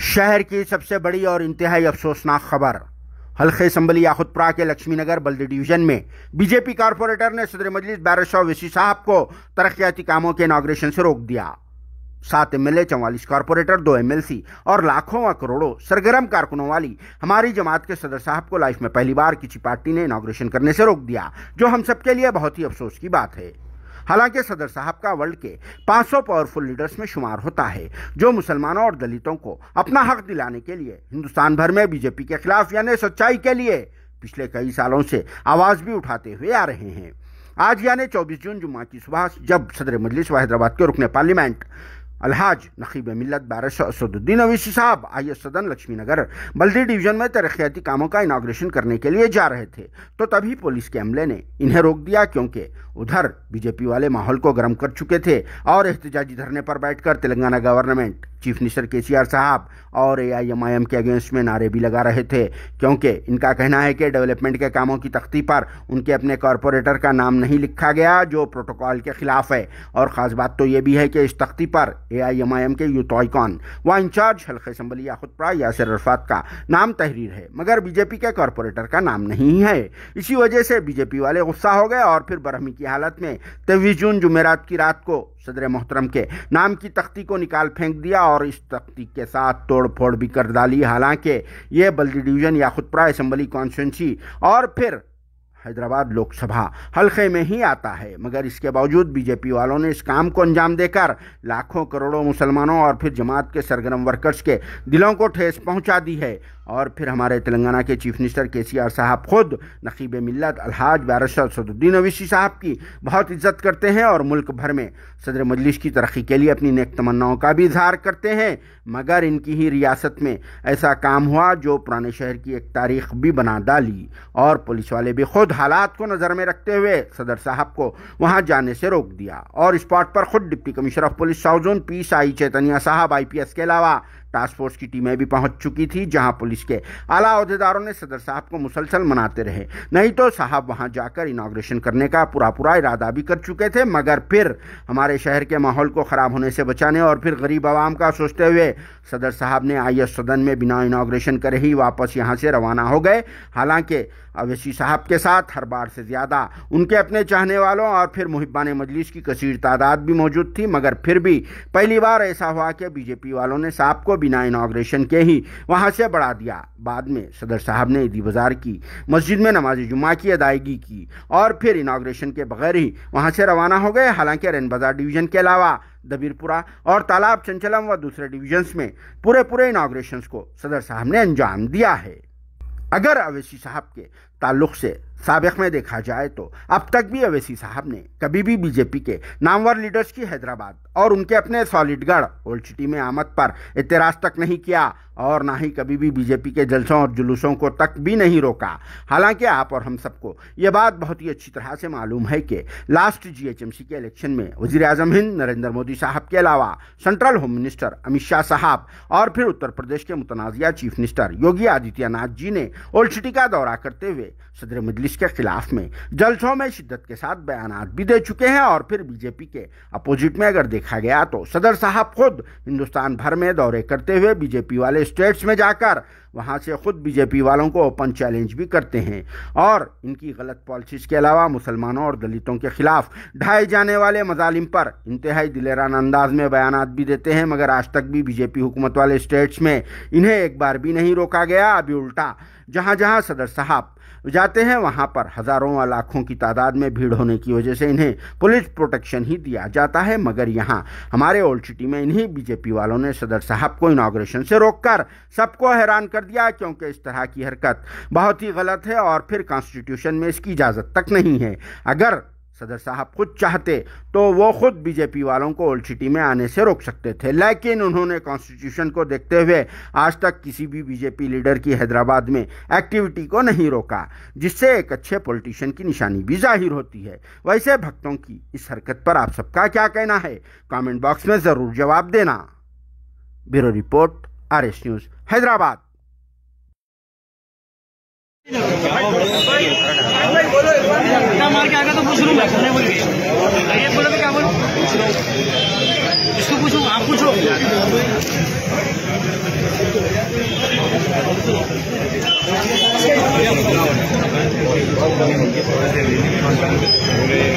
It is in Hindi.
शहर की सबसे बड़ी और इंतहाई अफसोसनाक खबर। हल्के संबली याखुतपुरा के लक्ष्मीनगर बल्दी डिवीजन में बीजेपी कारपोरेटर ने सदर मजलिस बैरिस्टर ओवैसी साहब को तरक्याती कामों के इनॉग्रेशन से रोक दिया। 7 MLA, 44 कारपोरेटर, 2 MLC और लाखों व करोड़ों सरगर्म कारकुनों वाली हमारी जमात के सदर साहब को लाइफ में पहली बार किसी पार्टी ने इनॉग्रेशन करने से रोक दिया, जो हम सबके लिए बहुत ही अफसोस की बात है। हालांकि सदर साहब का वर्ल्ड के 500 पावरफुल लीडर्स में शुमार होता है, जो मुसलमानों और दलितों को अपना हक दिलाने के लिए हिंदुस्तान भर में बीजेपी के खिलाफ यानी सच्चाई के लिए पिछले कई सालों से आवाज भी उठाते हुए आ रहे हैं। आज यानी 24 जून जुम्मा की सुबह जब सदर मजलिस व हैदराबाद के रुकने पार्लियामेंट अलहाज नकीब मिल्लत बैरिस्टर असदुद्दीन ओवैसी साहब IAS सदन लक्ष्मीनगर बल्दी डिवीजन में तरक्याती कामों का इनॉग्रेशन करने के लिए जा रहे थे, तो तभी पुलिस के अमले ने इन्हें रोक दिया, क्योंकि उधर बीजेपी वाले माहौल को गर्म कर चुके थे और एहतजाजी धरने पर बैठकर Telangana government, chief minister KCR साहब और AIMIM के अगेंस्ट में नारे भी लगा रहे थे, क्योंकि इनका कहना है कि डेवलपमेंट के कामों की तख्ती पर उनके अपने कॉरपोरेटर का नाम नहीं लिखा गया, जो प्रोटोकॉल के खिलाफ है। और ख़ास बात तो ये भी है कि इस तख्ती पर AIMIM के यूथ आइकॉन व इंचार्ज हल्के संबली याखुतपुरा यासिर अरफात का नाम तहरीर है, मगर बीजेपी के कॉरपोरेटर का नाम नहीं है। इसी वजह से बीजेपी वाले गुस्सा हो गए और फिर बरहमी की हालत में 23 जून जुमेरात की रात को सदर मोहतरम के नाम की तख्ती को निकाल फेंक दिया और इस तख्ती के साथ तोड़ फोड़ भी कर डाली। हालांकि ये बल्दी डिवीजन याखुतपुरा असम्बली कॉन्स्टिट्यूंसी और फिर हैदराबाद लोकसभा हल्के में ही आता है, मगर इसके बावजूद बीजेपी वालों ने इस काम को अंजाम देकर लाखों करोड़ों मुसलमानों और फिर जमात के सरगर्म वर्कर्स के दिलों को ठेस पहुंचा दी है। और फिर हमारे तेलंगाना के चीफ मिनिस्टर KCR साहब खुद नकीब मिल्लत अलहाज बैरिस्टर असदुद्दीन ओवैसी साहब की बहुत इज्जत करते हैं और मुल्क भर में सदर मजलिस की तरक्की के लिए अपनी नेक तमन्नाओं का भी इजहार करते हैं, मगर इनकी ही रियासत में ऐसा काम हुआ जो पुराने शहर की एक तारीख भी बना डाली। और पुलिस वाले भी खुद हालात को नज़र में रखते हुए सदर साहब को वहां जाने से रोक दिया और स्पॉट पर खुद deputy commissioner of police south zone PSI Chaitanya साहब IPS के अलावा टास्क फोर्स की टीमें भी पहुंच चुकी थी, जहां पुलिस के आला अहदेदारों ने सदर साहब को मुसलसल मनाते रहे। नहीं तो साहब वहां जाकर इनॉग्रेशन करने का पूरा इरादा भी कर चुके थे, मगर फिर हमारे शहर के माहौल को ख़राब होने से बचाने और फिर गरीब आवाम का सोचते हुए सदर साहब ने IAS सदन में बिना इनॉग्रेशन करे ही वापस यहाँ से रवाना हो गए। हालांकि ओवैसी साहब के साथ हर बार से ज़्यादा उनके अपने चाहने वालों और फिर मुहिब्बान मजलिस की कसीर तादाद भी मौजूद थी, मगर फिर भी पहली बार ऐसा हुआ कि बीजेपी वालों ने साहब को बिना इनॉग्रेशन के ही वहां से बढ़ा दिया। बाद में सदर साहब ने ईदी बाजार की मस्जिद में नमाज जुम्मा की अदायगी की और फिर इनॉग्रेशन के बगैर ही वहां से रवाना हो गए। हालांकि रैन बाजार डिवीजन के अलावा दबीरपुरा और तालाब चंचलम व दूसरे डिवीजन्स में पूरे इनॉग्रेशंस को सदर साहब ने अंजाम दिया है। अगर ओवैसी साहब के ताल्लुक से साबिक में देखा जाए तो अब तक भी ओवैसी साहब ने कभी भी बीजेपी के नामवर लीडर्स की हैदराबाद और उनके अपने सॉलिडगढ़ ओल्ड सिटी में आमद पर एतराज़ तक नहीं किया और ना ही कभी भी बीजेपी के जलसों और जुलूसों को तक भी नहीं रोका। हालांकि आप और हम सबको ये बात बहुत ही अच्छी तरह से मालूम है कि लास्ट GHMC के इलेक्शन में वज़ीर आज़म हिंद नरेंद्र मोदी साहब के अलावा central home minister Amit Shah साहब और फिर उत्तर प्रदेश के मुतनाज़िया चीफ मिनिस्टर योगी आदित्यनाथ जी ने ओल्ड सिटी का दौरा करते हुए सदर मजलिस के खिलाफ में जलसों में शिद्दत के साथ बयानात भी दे चुके हैं। और फिर बीजेपी के अपोजिट में अगर देखा गया तो सदर साहब खुद हिंदुस्तान भर में दौरे करते हुए बीजेपी वाले स्टेट्स में जाकर वहां से खुद बीजेपी वालों को ओपन चैलेंज भी करते हैं और इनकी गलत पॉलिसीज के अलावा मुसलमानों और दलितों के खिलाफ ढाए जाने वाले मजालिम पर इंतहाई दिलेराना अंदाज में बयानात भी देते हैं, मगर आज तक भी बीजेपी हुकूमत वाले स्टेट्स में इन्हें एक बार भी नहीं रोका गया। अभी उल्टा जहां जहां सदर साहब जाते हैं वहां पर हजारों व लाखों की तादाद में भीड़ होने की वजह से इन्हें पुलिस प्रोटेक्शन ही दिया जाता है, मगर यहाँ हमारे ओल्ड सिटी में इन्हीं बीजेपी वालों ने सदर साहब को इनॉग्रेशन से रोककर सबको हैरान कर दिया, क्योंकि इस तरह की हरकत बहुत ही गलत है और फिर कॉन्स्टिट्यूशन में इसकी इजाज़त तक नहीं है। अगर सदर साहब खुद चाहते तो वो खुद बीजेपी वालों को ओल्ड सिटी में आने से रोक सकते थे, लेकिन उन्होंने कॉन्स्टिट्यूशन को देखते हुए आज तक किसी भी बीजेपी लीडर की हैदराबाद में एक्टिविटी को नहीं रोका, जिससे एक अच्छे पॉलिटिशियन की निशानी भी जाहिर होती है। वैसे भक्तों की इस हरकत पर आप सबका क्या कहना है, कमेंट बॉक्स में ज़रूर जवाब देना। Bureau report RS news Hyderabad. मार के आगे तो पूछ लूँ मैं बोल ये बोलो क्या बोलूँ, इसको पूछूँ आप पूछो। थोड़ा सा